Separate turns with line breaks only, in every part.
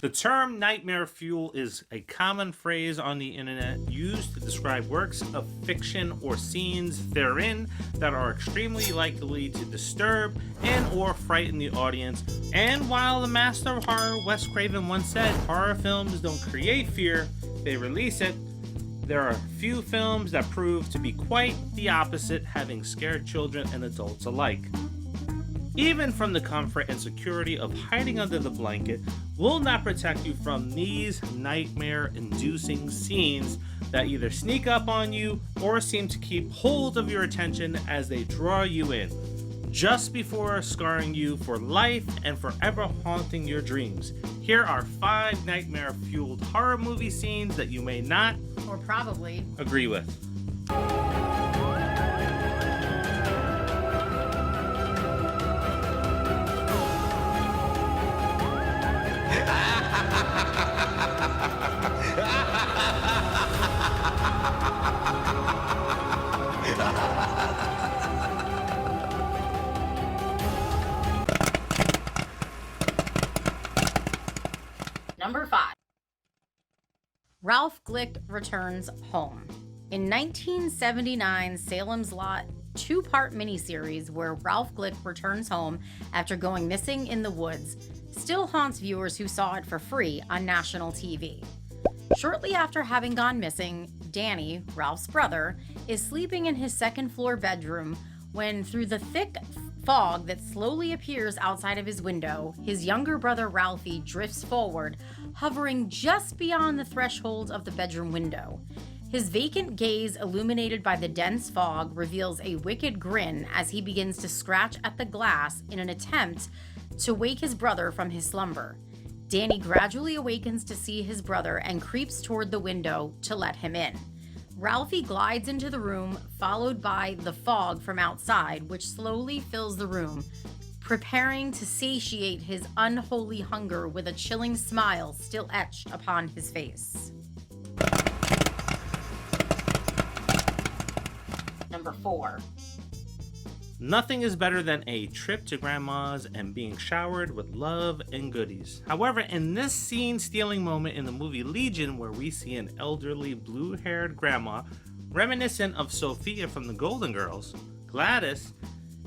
The term nightmare fuel is a common phrase on the internet used to describe works of fiction or scenes therein that are extremely likely to disturb and or frighten the audience. And while the master of horror Wes Craven once said, horror films don't create fear, they release it, there are few films that prove to be quite the opposite, having scared children and adults alike. Even from the comfort and security of hiding under the blanket will not protect you from these nightmare-inducing scenes that either sneak up on you or seem to keep hold of your attention as they draw you in, just before scarring you for life and forever haunting your dreams. Here are 5 nightmare-fueled horror movie scenes that you may not,
or probably,
agree with.
Number 5. Ralph Glick Returns Home. In 1979, Salem's Lot 2-part miniseries where Ralph Glick returns home after going missing in the woods still haunts viewers who saw it for free on national TV. Shortly after having gone missing, Danny, Ralph's brother, is sleeping in his second-floor bedroom when, through the thick fog that slowly appears outside of his window, his younger brother Ralphie drifts forward, hovering just beyond the threshold of the bedroom window. His vacant gaze, illuminated by the dense fog, reveals a wicked grin as he begins to scratch at the glass in an attempt to wake his brother from his slumber. Danny gradually awakens to see his brother and creeps toward the window to let him in. Ralphie glides into the room, followed by the fog from outside, which slowly fills the room, preparing to satiate his unholy hunger with a chilling smile still etched upon his face. Number 4.
Nothing is better than a trip to grandma's and being showered with love and goodies. However, in this scene-stealing moment in the movie Legion, where we see an elderly blue-haired grandma reminiscent of Sophia from the Golden Girls, Gladys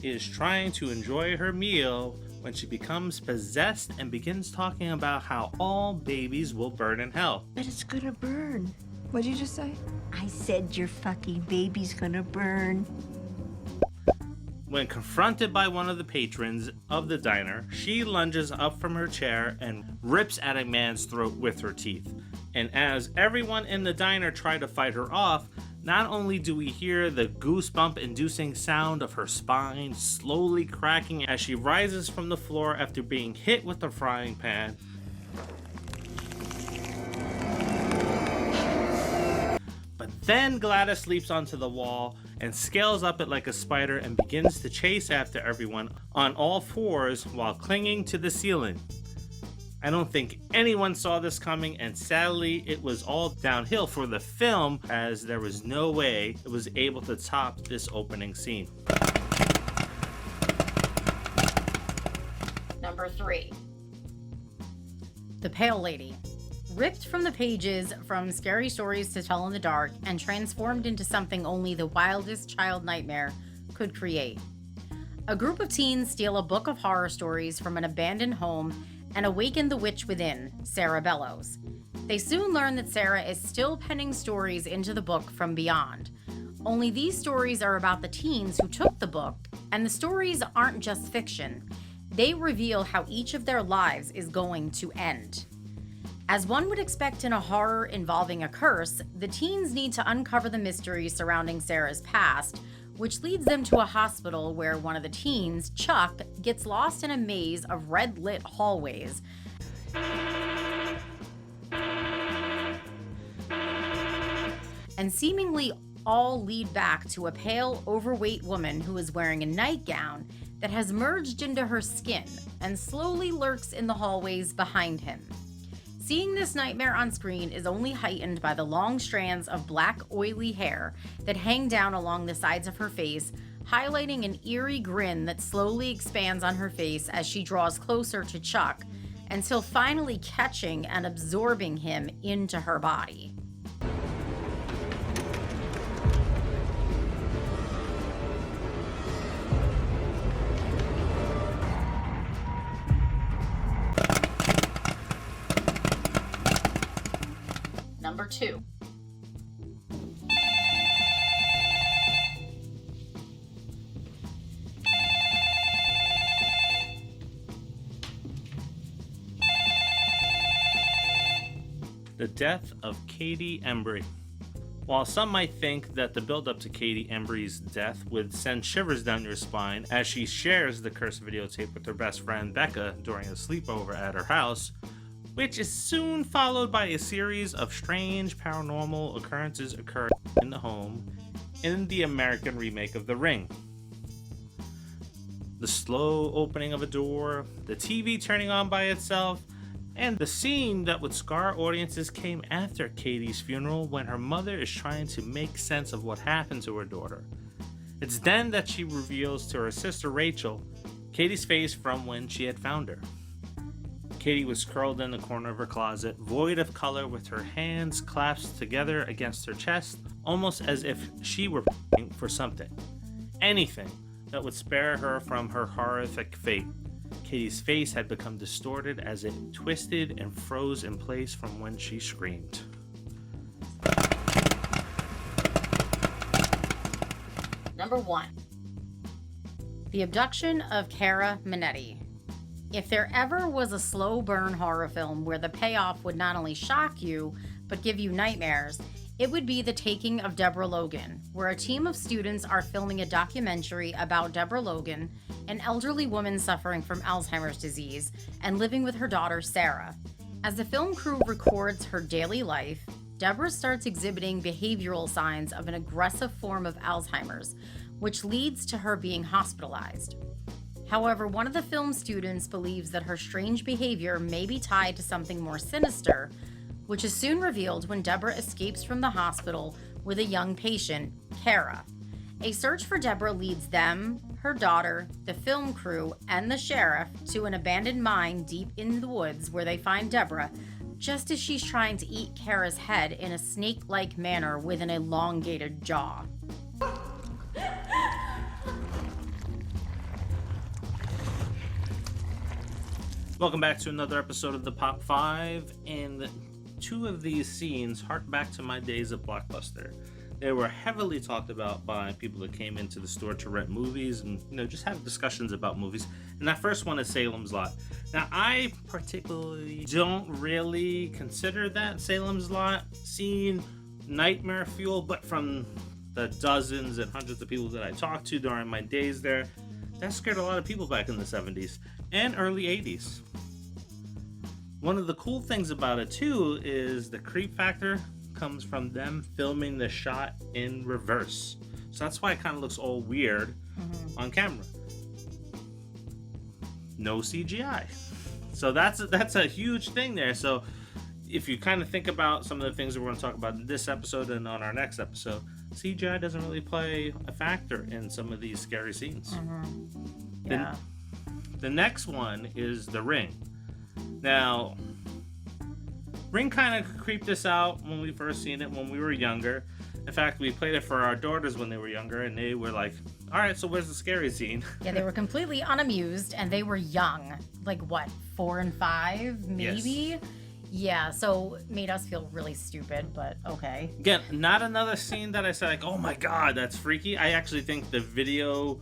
is trying to enjoy her meal when she becomes possessed and begins talking about how all babies will burn in hell.
But it's gonna burn.
What'd you just say?
I said your fucking baby's gonna burn.
When confronted by one of the patrons of the diner, she lunges up from her chair and rips at a man's throat with her teeth. And as everyone in the diner try to fight her off, not only do we hear the goosebump-inducing sound of her spine slowly cracking as she rises from the floor after being hit with a frying pan, but then Gladys leaps onto the wall and scales up it like a spider and begins to chase after everyone on all fours while clinging to the ceiling. I don't think anyone saw this coming, and sadly it was all downhill for the film, as there was no way it was able to top this opening scene.
Number 3. The Pale Lady. Ripped from the pages from Scary Stories to Tell in the Dark and transformed into something only the wildest child nightmare could create. A group of teens steal a book of horror stories from an abandoned home and awaken the witch within, Sarah Bellows. They soon learn that Sarah is still penning stories into the book from beyond. Only these stories are about the teens who took the book, and the stories aren't just fiction. They reveal how each of their lives is going to end. As one would expect in a horror involving a curse, the teens need to uncover the mystery surrounding Sarah's past, which leads them to a hospital where one of the teens, Chuck, gets lost in a maze of red-lit hallways. And seemingly all lead back to a pale, overweight woman who is wearing a nightgown that has merged into her skin and slowly lurks in the hallways behind him. Seeing this nightmare on screen is only heightened by the long strands of black, oily hair that hang down along the sides of her face, highlighting an eerie grin that slowly expands on her face as she draws closer to Chuck until finally catching and absorbing him into her body. Number 2.
The death of Katie Embry. While some might think that the build-up to Katie Embry's death would send shivers down your spine as she shares the cursed videotape with her best friend Becca during a sleepover at her house, which is soon followed by a series of strange paranormal occurrences occurring in the home in the American remake of The Ring. The slow opening of a door, the TV turning on by itself, and the scene that would scar audiences came after Katie's funeral when her mother is trying to make sense of what happened to her daughter. It's then that she reveals to her sister Rachel Katie's face from when she had found her. Katie was curled in the corner of her closet, void of color, with her hands clasped together against her chest, almost as if she were praying for something. Anything that would spare her from her horrific fate. Katie's face had become distorted as it twisted and froze in place from when she screamed.
Number 1. The abduction of Cara Minetti. If there ever was a slow burn horror film where the payoff would not only shock you, but give you nightmares, it would be The Taking of Deborah Logan, where a team of students are filming a documentary about Deborah Logan, an elderly woman suffering from Alzheimer's disease and living with her daughter Sarah. As the film crew records her daily life, Deborah starts exhibiting behavioral signs of an aggressive form of Alzheimer's, which leads to her being hospitalized. However, one of the film students believes that her strange behavior may be tied to something more sinister, which is soon revealed when Deborah escapes from the hospital with a young patient, Cara. A search for Deborah leads them, her daughter, the film crew, and the sheriff to an abandoned mine deep in the woods where they find Deborah just as she's trying to eat Cara's head in a snake-like manner with an elongated jaw.
Welcome back to another episode of the Pop 5, and two of these scenes hark back to my days at Blockbuster. They were heavily talked about by people that came into the store to rent movies and, just have discussions about movies. And that first one is Salem's Lot. Now, I particularly don't really consider that Salem's Lot scene nightmare fuel, but from the dozens and hundreds of people that I talked to during my days there, that scared a lot of people back in the 70s and early 80s. One of the cool things about it, too, is the creep factor comes from them filming the shot in reverse. So that's why it kind of looks all weird on camera. No CGI. So that's a huge thing there. So if you kind of think about some of the things that we're going to talk about in this episode and on our next episode, CGI doesn't really play a factor in some of these scary scenes.
Yeah.
The next one is The Ring. Now, Ring kind of creeped us out when we first seen it when we were younger. In fact, we played it for our daughters when they were younger, and they were like, all right, so where's the scary scene?
Yeah, they were completely unamused, and they were young. Like, what, 4 and 5, maybe?
Yes.
Yeah, so made us feel really stupid, but okay.
Again, not another scene that I said, like, oh my god, that's freaky. I actually think the video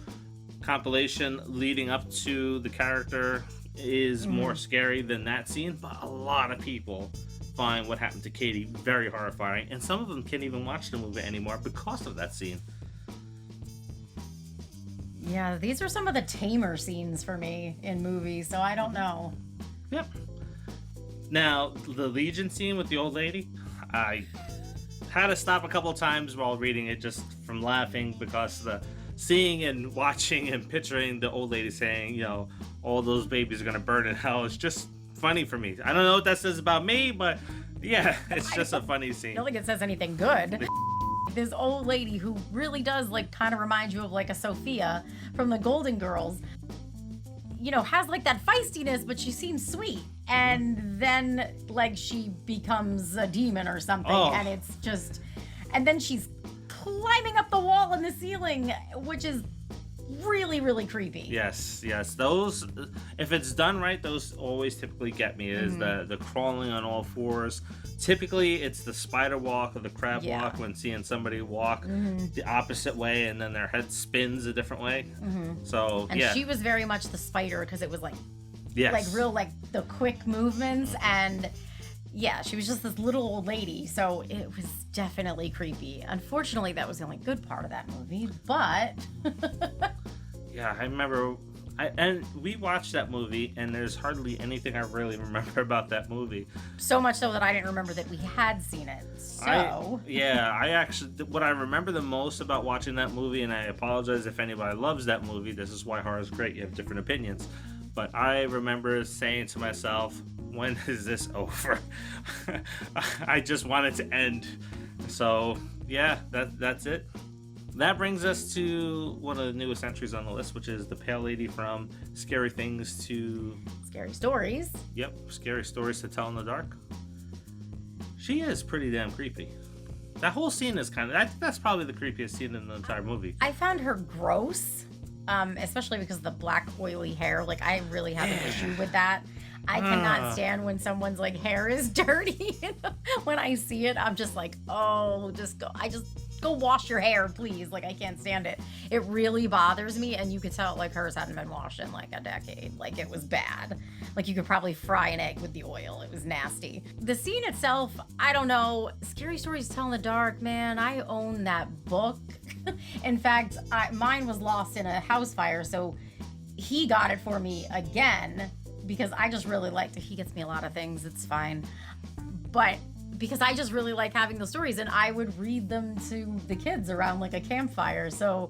compilation leading up to the character is more scary than that scene, but a lot of people find what happened to Katie very horrifying, and some of them can't even watch the movie anymore because of that scene.
Yeah, these are some of the tamer scenes for me in movies, so I don't know.
Yep. Now, the Legion scene with the old lady, I had to stop a couple times while reading it just from laughing because the seeing and watching and picturing the old lady saying, all those babies are going to burn in hell is just funny for me. I don't know what that says about me, but yeah, it's just a funny scene.
I don't think it says anything good. This old lady who really does kind of remind you of a Sophia from the Golden Girls. has like that feistiness, but she seems sweet. And then like she becomes a demon or something, and it's just, and then she's climbing up the wall in the ceiling, which is really, really creepy.
Yes. Those, if it's done right, those always typically get me. Is the crawling on all fours. Typically, it's the spider walk or the crab walk when seeing somebody walk the opposite way and then their head spins a different way. So
and she was very much the spider because it was like real like the quick movements, and she was just this little old lady, so it was definitely creepy. Unfortunately, that was the only good part of that movie, but
yeah, I remember and we watched that movie, and there's hardly anything I really remember about that movie.
So much so that I didn't remember that we had seen it. So
I actually, what I remember the most about watching that movie, and I apologize if anybody loves that movie, this is why horror is great, you have different opinions, but I remember saying to myself, when is this over? I just want it to end. So yeah, that's it. That brings us to one of the newest entries on the list, which is the Pale Lady from Scary Things to
Scary Stories.
Yep, Scary Stories to Tell in the Dark. She is pretty damn creepy. That whole scene is I think that's probably the creepiest scene in the entire movie.
I found her gross, especially because of the black oily hair. Like, I really have an issue with that. I cannot stand when someone's like hair is dirty. When I see it, I'm just like, oh, go wash your hair, please. Like, I can't stand it. It really bothers me, and you could tell like hers hadn't been washed in like a decade. Like, it was bad. Like, you could probably fry an egg with the oil. It was nasty. The scene itself, I don't know. Scary Stories to Tell in the Dark, man. I own that book. In fact, mine was lost in a house fire, so he got it for me again because I just really liked it. He gets me a lot of things. It's fine. But because I just really like having the stories, and I would read them to the kids around like a campfire. So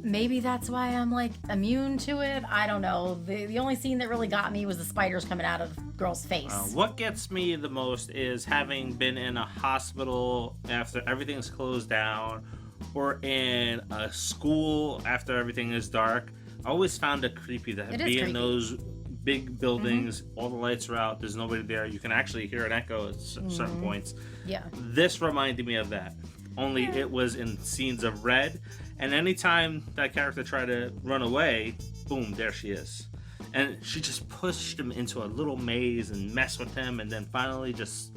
maybe that's why I'm like immune to it. I don't know. The only scene that really got me was the spiders coming out of the girl's face.
What gets me the most is having been in a hospital after everything's closed down, or in a school after everything is dark. I always found it creepy to be in those big buildings, all the lights are out, there's nobody there, you can actually hear an echo at certain points.
Yeah.
This reminded me of that, only it was in scenes of red, and anytime that character tried to run away, boom, there she is. And she just pushed him into a little maze and messed with him, and then finally just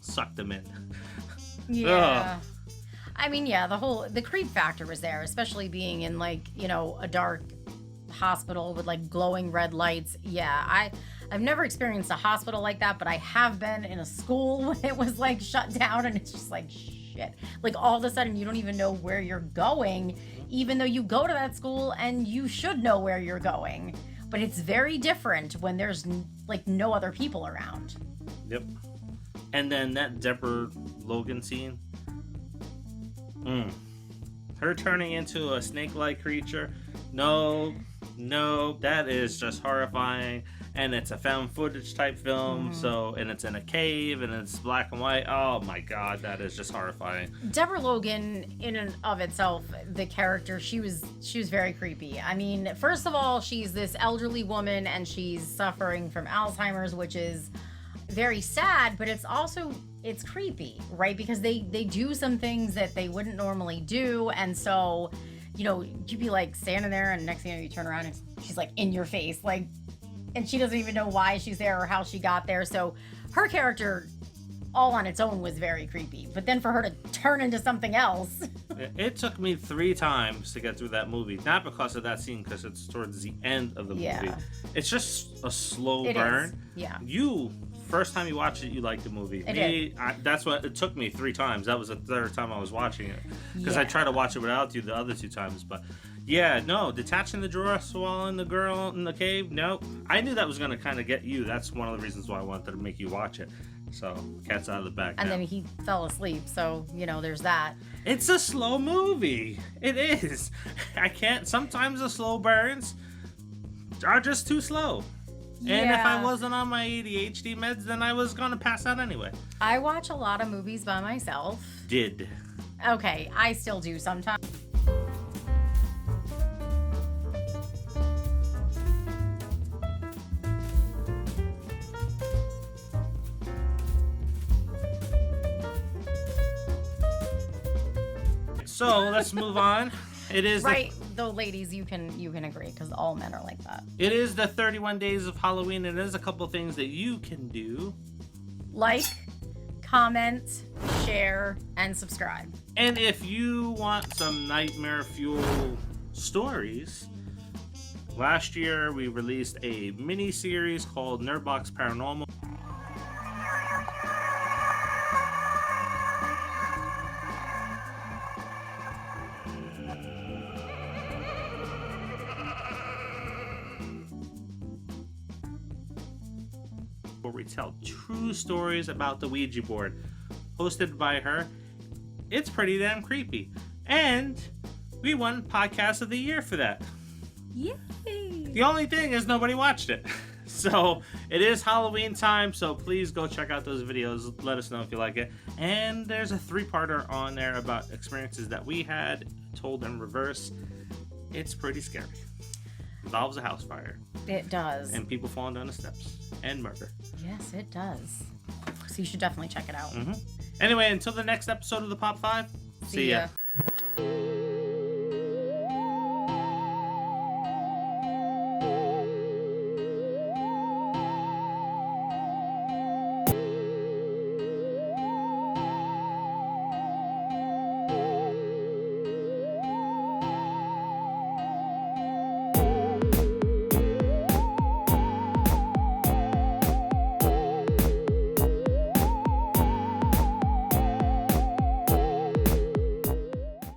sucked him in.
Yeah. I mean, yeah, the creep factor was there, especially being in like, a dark hospital with like glowing red lights. Yeah, I've never experienced a hospital like that, but I have been in a school when it was like shut down, and it's just like shit. Like, all of a sudden you don't even know where you're going, even though you go to that school and you should know where you're going. But it's very different when there's like no other people around.
Yep. And then that Deborah Logan scene. Her turning into a snake-like creature. No, that is just horrifying. And it's a found footage type film, and it's in a cave, and it's black and white. Oh my god, that is just horrifying.
Deborah Logan, in and of itself, the character, she was very creepy. I mean, first of all, she's this elderly woman, and she's suffering from Alzheimer's, which is very sad, but it's creepy, right? Because they do some things that they wouldn't normally do, and so, you'd be like standing there, and next thing you know, you turn around and she's like in your face, like, and she doesn't even know why she's there or how she got there. So her character, all on its own, was very creepy. But then for her to turn into something else.
It took me 3 times to get through that movie. Not because of that scene, because it's towards the end of the movie. It's just a slow burn.
Yeah.
First time you watch it, you like the movie. That's what it took me 3 times. That was the 3rd time I was watching it. Because I tried to watch it without you the other 2 times. But yeah, no, detaching the drawer, swallowing the girl in the cave, no. I knew that was going to kind of get you. That's one of the reasons why I wanted to make you watch it. So, cat's out of the bag.
And then he fell asleep, so, there's that.
It's a slow movie. It is. Sometimes the slow burns are just too slow.
Yeah.
And if I wasn't on my ADHD meds, then I was going to pass out anyway.
I watch a lot of movies by myself.
Did.
Okay, I still do sometimes.
So let's move on. It is
Right, though, ladies, you can agree because all men are like that.
It is the 31 days of Halloween, and there's a couple things that you can do.
Like, comment, share, and subscribe.
And if you want some Nightmare Fuel stories, last year we released a mini series called Nerdbox Paranormal. Where we tell true stories about the Ouija board, hosted by her. It's pretty damn creepy. And we won Podcast of the Year for that.
Yay!
The only thing is nobody watched it. So it is Halloween time, so please go check out those videos. Let us know if you like it. And there's a 3-parter on there about experiences that we had, told in reverse. It's pretty scary. Involves a house fire.
It does.
And people falling down the steps. And murder.
Yes, it does. So you should definitely check it out.
Anyway, until the next episode of the Pop 5, see ya.